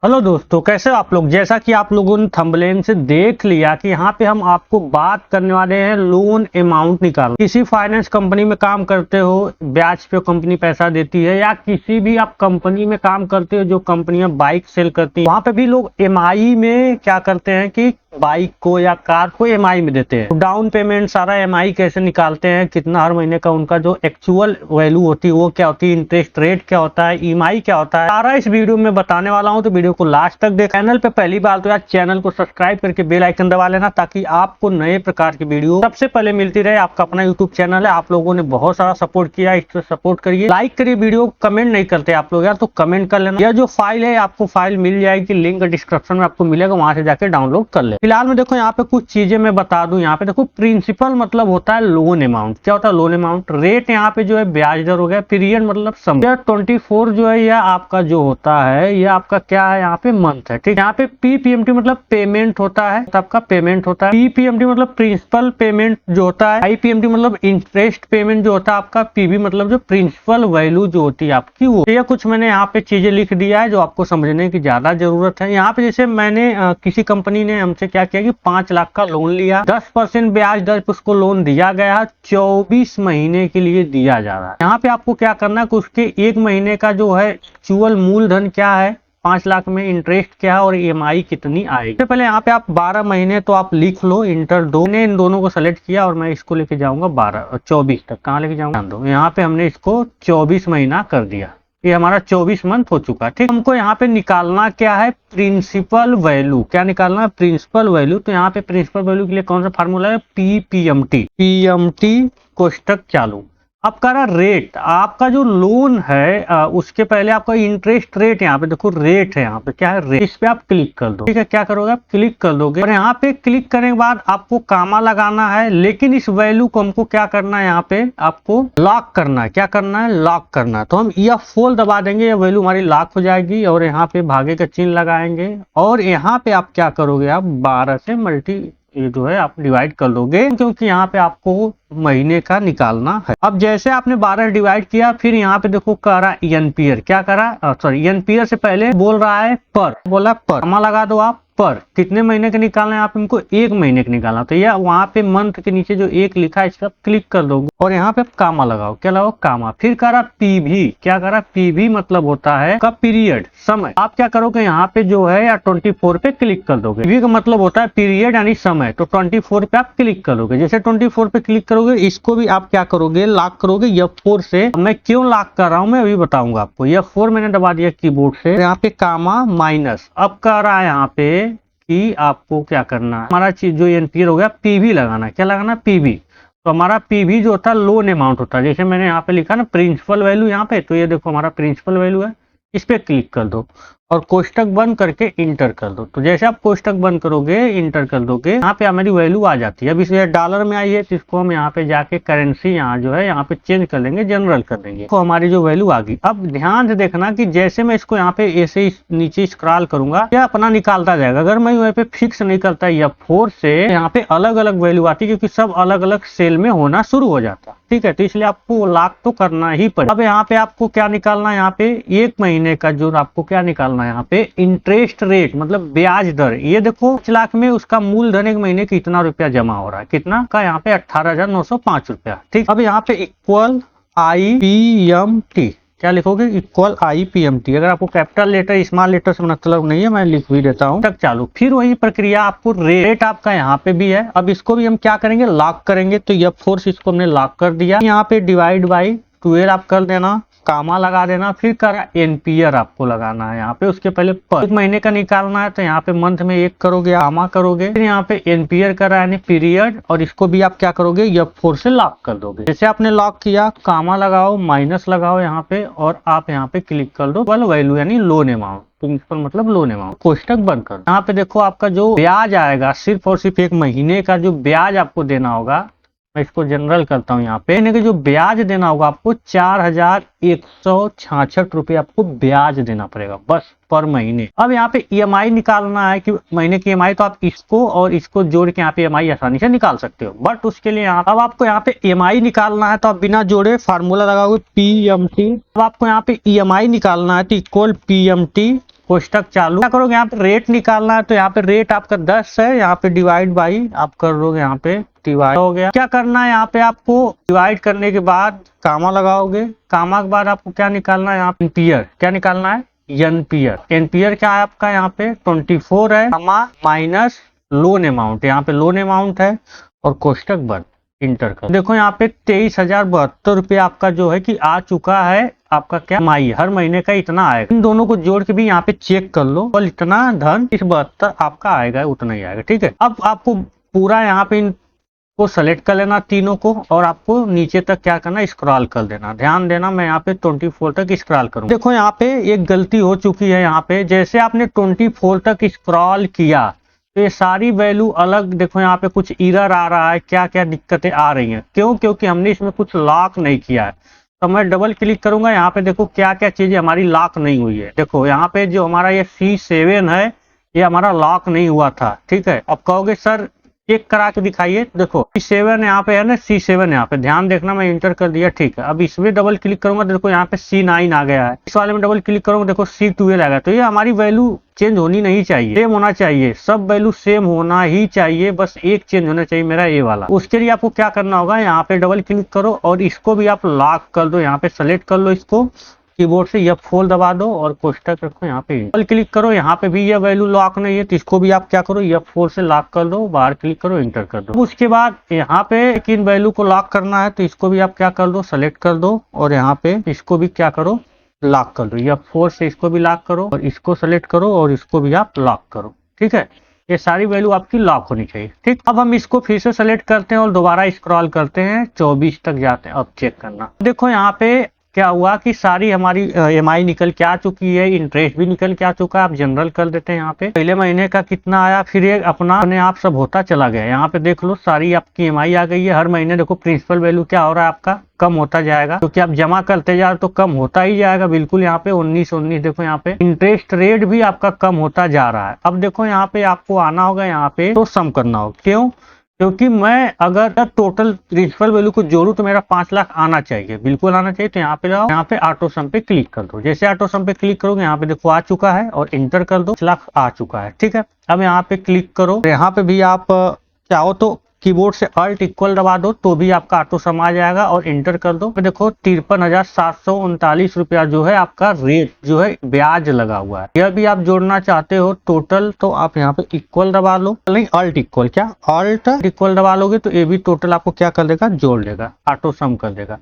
Hello दोस्तों, कैसे हो आप लोग। जैसा कि आप लोगों ने थंबनेल से देख लिया कि यहाँ पे हम आपको बात करने वाले हैं लोन अमाउंट निकाल। किसी फाइनेंस कंपनी में काम करते हो, ब्याज पे कंपनी पैसा देती है, या किसी भी आप कंपनी में काम करते हो जो कंपनियां बाइक सेल करती है, वहां पे भी लोग एमआई में क्या करते हैं कि बाइक को या कार को एमआई में देते हैं। तो डाउन पेमेंट सारा एमआई कैसे निकालते हैं, कितना हर महीने का उनका जो एक्चुअल वैल्यू होती है वो क्या होती है, इंटरेस्ट रेट क्या होता है, ईएमआई क्या होता है, सारा इस वीडियो में बताने वाला हूं। तो वीडियो को लास्ट तक देख। चैनल पे पहली बार तो यार चैनल को सब्सक्राइब करके बेल आइकन दबा लेना, ताकि आपको नए प्रकार की वीडियो सबसे पहले मिलती रहे। आपका अपना यूट्यूब चैनल है, आप लोगों ने बहुत सारा सपोर्ट किया, इससे सपोर्ट करिए, लाइक करिए। वीडियो कमेंट नहीं करते आप लोग यार, तो कमेंट कर लेना। यह जो फाइल है आपको फाइल मिल जाएगी, लिंक डिस्क्रिप्शन में आपको मिलेगा, वहां से जाकर डाउनलोड कर ले। फिलहाल में देखो यहाँ पे कुछ चीजें मैं बता दूं। यहाँ पे देखो प्रिंसिपल मतलब होता है लोन अमाउंट। क्या होता है लोन अमाउंट? रेट यहाँ पे जो है ब्याज दर हो गया। पीरियड मतलब समय। 24 जो है यह आपका जो होता है, यह आपका क्या है, यहाँ पे मंथ है। ठीक, यहाँ पे पीपीएमटी मतलब पेमेंट होता है, तो आपका पेमेंट होता है। पीपीएमटी मतलब प्रिंसिपल पेमेंट जो होता है। आईपीएमटी मतलब इंटरेस्ट पेमेंट जो होता है आपका। पीबी मतलब जो प्रिंसिपल वैल्यू जो होती है आपकी वो। ये कुछ मैंने यहाँ पे चीजें लिख दिया है जो आपको समझने की ज्यादा जरूरत है। यहाँ पे जैसे मैंने किसी कंपनी ने हमसे क्या किया कि 5 लाख का लोन लिया, 10% ब्याज दर पे उसको लोन दिया गया, 24 महीने के लिए दिया जा रहा है। यहाँ पे आपको क्या करना है कि उसके 1 महीने का जो है एक्चुअल मूलधन क्या है, 5 लाख में इंटरेस्ट क्या है और ईएमआई कितनी आएगी। सबसे पहले यहाँ पे आप 12 महीने तो आप लिख लो, इंटर दो। मैंने इन दोनों को सेलेक्ट किया और मैं इसको लेके जाऊंगा 12 और 24 तक। कहाँ लेके जाऊंगा? यहाँ पे हमने इसको 24 महीना कर दिया। ये हमारा 24 मंथ हो चुका है। ठीक, हमको यहाँ पे निकालना क्या है, प्रिंसिपल वैल्यू। क्या निकालना है? Principal value. तो यहाँ पे प्रिंसिपल वैल्यू के लिए कौन सा फार्मूला है? पीपीएमटी। पीएमटी कोष्टक चालू। अब कह रहा रेट, आपका जो लोन है उसके पहले आपका इंटरेस्ट रेट, यहाँ पे देखो रेट है, यहाँ पे क्या है रेट। इस पे आप क्लिक कर दो। ठीक है, क्या करोगे आप? क्लिक कर दोगे और यहाँ पे क्लिक करने के बाद आपको कामा लगाना है। लेकिन इस वैल्यू को हमको क्या करना है, यहाँ पे आपको लॉक करना है। क्या करना है? लॉक करना है। तो हम F4 दबा देंगे, ये वैल्यू हमारी लॉक हो जाएगी और यहाँ पे भागे का चिन्ह लगाएंगे और यहाँ पे आप क्या करोगे, आप 12 से मल्टी ये जो है आप डिवाइड कर दोगे, क्योंकि यहाँ पे आपको महीने का निकालना है। अब जैसे आपने 12 डिवाइड किया, फिर यहाँ पे देखो कह रहा एनपीयर। क्या कर रहा है? सॉरी, एनपीयर से पहले बोल रहा है पर, बोला पर। कमा लगा दो आप पर। कितने महीने का निकालना है? आप इनको 1 महीने का निकालना। तो यह वहां पे मंथ के नीचे जो 1 लिखा है इस पर क्लिक कर दोगे और यहाँ पे कामा लगाओ। क्या लगाओ? कामा। फिर कह रहा पीवी। क्या कह रहा? पीवी मतलब होता है का पीरियड, समय। आप क्या करोगे, यहाँ पे जो है या 24 पे क्लिक कर दोगे। पीवी का मतलब होता है पीरियड यानी समय। तो 24 पे आप क्लिक करोगे। जैसे 24 पे क्लिक करोगे, इसको भी आप क्या करोगे, लॉक करोगे F4 से। मैं क्यों लॉक कर रहा हूँ मैं अभी बताऊंगा आपको। F4 मैंने दबा दिया कीबोर्ड से, यहाँ पे कामा माइनस। अब कह रहा है यहाँ पे कि आपको क्या करना है, हमारा चीज जो एनपीआर हो गया, पीवी लगाना है। क्या लगाना? पीवी। तो हमारा पीवी जो होता है लोन अमाउंट होता है। जैसे मैंने यहाँ पे लिखा ना प्रिंसिपल वैल्यू यहाँ पे, तो ये देखो हमारा प्रिंसिपल वैल्यू है। इस पे क्लिक कर दो और कोष्टक बंद करके इंटर कर दो। तो जैसे आप कोष्टक बंद करोगे, इंटर कर दोगे, यहाँ पे हमारी वैल्यू आ जाती है। अब इसे डॉलर में आई है तो इसको हम यहाँ पे जाके करेंसी यहाँ जो है यहाँ पे चेंज कर लेंगे, जनरल कर देंगे, तो हमारी जो वैल्यू आ गई। अब ध्यान से देखना कि जैसे मैं इसको यहाँ पे ऐसे नीचे स्क्रॉल करूंगा, यह अपना निकालता जाएगा। अगर मैं यहाँ पे फिक्स नहीं करता F4 से, यहाँ पे अलग अलग वैल्यू आती है, क्योंकि सब अलग अलग सेल में होना शुरू हो जाता है। ठीक है, तो इसलिए आपको लॉक तो करना ही पड़ेगा। अब यहाँ पे आपको क्या निकालना है, यहाँ पे 1 महीने का जो आपको क्या निकालना है, यहाँ पे इंटरेस्ट रेट मतलब ब्याज दर। ये देखो 5 लाख में उसका मूलधन 1 महीने कितना रुपया जमा हो रहा है, कितना का? यहाँ पे 18,905 रुपया। ठीक, अब यहाँ पे इक्वल IPMT। क्या लिखोगे? Equal IPMT। अगर आपको कैपिटल लेटर स्मॉल लेटर से मतलब नहीं है, मैं लिख भी देता हूँ। तक चालू। फिर वही प्रक्रिया, आपको रेट आपका यहाँ पे भी है। अब इसको भी हम क्या करेंगे, लॉक करेंगे। तो F4 से इसको हमने लॉक कर दिया। यहाँ पे डिवाइड बाई 12 आप कर देना, कामा लगा देना। फिर करा एनपीआर आपको लगाना है यहाँ पे। उसके पहले पर 1 महीने का निकालना है, तो यहाँ पे मंथ में 1 करोगे, कामा करोगे। फिर यहाँ पे एनपीआर करा यानी पीरियड, और इसको भी आप क्या करोगे, F4 से लॉक कर दोगे। जैसे आपने लॉक किया, कामा लगाओ, माइनस लगाओ यहाँ पे और आप यहाँ पे क्लिक कर दो वैल्यू यानी लोन अमाउंट। प्रिंसिपल मतलब लोन अमाउंट। कोष्टक बंद कर दो। यहाँ पे देखो आपका जो ब्याज आएगा, सिर्फ और सिर्फ 1 महीने का जो ब्याज आपको देना होगा, मैं इसको जनरल करता हूँ। यहाँ पे जो ब्याज देना होगा आपको 4,166 रुपये आपको ब्याज देना पड़ेगा बस पर महीने। अब यहाँ पे ईएमआई निकालना है कि महीने की ईएमआई, तो आप इसको और इसको जोड़ के यहाँ पे ईएमआई आसानी से निकाल सकते हो। बट उसके लिए अब आपको यहाँ पे ईएमआई निकालना है, तो आप बिना जोड़े फार्मूला लगाओगे पीएमटी। अब आपको यहाँ पे ईएमआई निकालना है, तो इक्वल पीएमटी कोष्टक चालू, क्या करोगे यहाँ पे रेट निकालना है, तो यहाँ पे रेट आपका 10 है, यहाँ पे डिवाइड बाई आप कर लोगे, यहाँ पे डिवाइड हो गया। क्या करना है यहाँ पे आपको, डिवाइड करने के बाद कामा लगाओगे, कामा के बाद आपको क्या निकालना है, यहाँ पे एनपीयर, क्या निकालना है, एनपीयर। एनपीयर क्या है आपका, यहाँ पे 24 है, कामा माइनस लोन अमाउंट, यहाँ पे लोन अमाउंट है और कोष्टक बंद, इंटर कर। देखो यहाँ पे 23,072 रुपये आपका जो है कि आ चुका है, आपका क्या माई हर महीने का इतना आएगा। इन दोनों को जोड़ के भी यहाँ पे चेक कर लो, और इतना धन इस 72 आपका आएगा, उतना ही आएगा, ठीक है। अब आपको पूरा यहाँ पे इनको सेलेक्ट कर लेना तीनों को, और आपको नीचे तक क्या करना, स्क्रॉल कर देना। ध्यान देना मैं यहाँ पे 24 तक स्क्रॉल करूँ। देखो यहाँ पे एक गलती हो चुकी है, यहाँ पे जैसे आपने 24 तक स्क्रॉल किया तो ये सारी वैल्यू अलग, देखो यहाँ पे कुछ एरर आ रहा है, क्या क्या दिक्कतें आ रही हैं, क्यों, क्योंकि हमने इसमें कुछ लॉक नहीं किया है। तो मैं डबल क्लिक करूंगा, यहाँ पे देखो क्या क्या चीजें हमारी लॉक नहीं हुई है। देखो यहाँ पे जो हमारा ये C7 है, ये हमारा लॉक नहीं हुआ था, ठीक है। अब कहोगे सर चेक करा के दिखाइए, देखो C7 यहाँ पे है ना, C7 यहाँ पे, ध्यान देखना मैं इंटर कर दिया, ठीक है। अब इसमें डबल क्लिक करूंगा, देखो यहाँ पे C9 आ गया है, इस वाले में डबल क्लिक करूंगा, देखो C12 आ गया। तो ये हमारी वैल्यू चेंज होनी नहीं चाहिए, सेम होना चाहिए, सब वैल्यू सेम होना ही चाहिए, बस एक चेंज होना चाहिए मेरा ए वाला। उसके लिए आपको क्या करना होगा, यहाँ पे डबल क्लिक करो और इसको भी आप लॉक कर दो, यहाँ पे सेलेक्ट कर लो इसको, कीबोर्ड से F4 दबा दो और कोष्टक रखो, यहाँ पे डबल क्लिक करो, यहाँ पे भी ये वैल्यू लॉक नहीं है तो इसको भी आप क्या करो, F4 से लॉक कर दो, बाहर क्लिक करो, इंटर कर दो। उसके बाद यहाँ पे किन वैल्यू को लॉक करना है तो इसको भी आप क्या कर दो, सेलेक्ट कर दो, और यहाँ पे इसको भी क्या करो, लॉक कर दो। F4 से इसको भी लॉक करो और इसको सेलेक्ट करो और इसको भी आप लॉक करो, ठीक है। ये सारी वैल्यू आपकी लॉक होनी चाहिए, ठीक। अब हम इसको फिर से सेलेक्ट करते हैं और दोबारा स्क्रॉल करते हैं, 24 तक जाते हैं। अब चेक करना, देखो यहाँ पे क्या हुआ कि सारी हमारी EMI निकल के आ चुकी है, इंटरेस्ट भी निकल के आ चुका है। आप जनरल कर देते हैं, यहाँ पे पहले महीने का कितना आया, फिर ये अपने आप सब होता चला गया। यहाँ पे देख लो सारी आपकी EMI आ गई है। हर महीने देखो प्रिंसिपल वैल्यू क्या हो रहा है आपका, कम होता जाएगा, क्योंकि आप जमा करते जाओ तो कम होता ही जाएगा, बिल्कुल। यहाँ पे 19 देखो, यहाँ पे इंटरेस्ट रेट भी आपका कम होता जा रहा है। अब देखो यहाँ पे आपको आना होगा, यहाँ पे तो सम करना होगा, क्यों, क्योंकि मैं अगर टोटल प्रिंसिपल वैल्यू को जोड़ू तो मेरा 5 लाख आना चाहिए, बिल्कुल आना चाहिए। तो यहाँ पे जाओ, यहाँ पे ऑटो सम पे क्लिक कर दो। जैसे ऑटो सम पे क्लिक करोगे, यहाँ पे देखो आ चुका है और इंटर कर दो, 5 लाख आ चुका है, ठीक है। अब यहाँ पे क्लिक करो, यहाँ पे भी आप चाहो तो कीबोर्ड से अल्ट इक्वल दबा दो तो भी आपका ऑटो सम आ जाएगा और इंटर कर दो। तो देखो 53,739 रुपया जो है आपका रेट जो है ब्याज लगा हुआ है। यह भी आप जोड़ना चाहते हो टोटल, तो आप यहाँ पे इक्वल दबा लो, नहीं अल्ट इक्वल, क्या अल्ट इक्वल दबा लोगे तो ये भी टोटल आपको क्या कर देगा, जोड़ देगा, ऑटो सम कर देगा।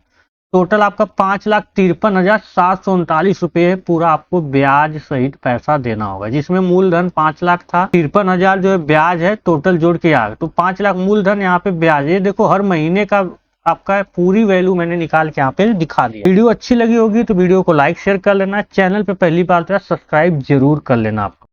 टोटल आपका 5,53,739 रुपये पूरा आपको ब्याज सहित पैसा देना होगा, जिसमें मूलधन 5 लाख था, 53,000 जो है ब्याज है, टोटल जोड़ के आ गया। तो 5 लाख मूलधन, यहाँ पे ब्याज, ये देखो हर महीने का आपका पूरी वैल्यू मैंने निकाल के यहाँ पे दिखा दिया। वीडियो अच्छी लगी होगी तो वीडियो को लाइक शेयर कर लेना, चैनल पे पहली बार तो सब्सक्राइब जरूर कर लेना आपको।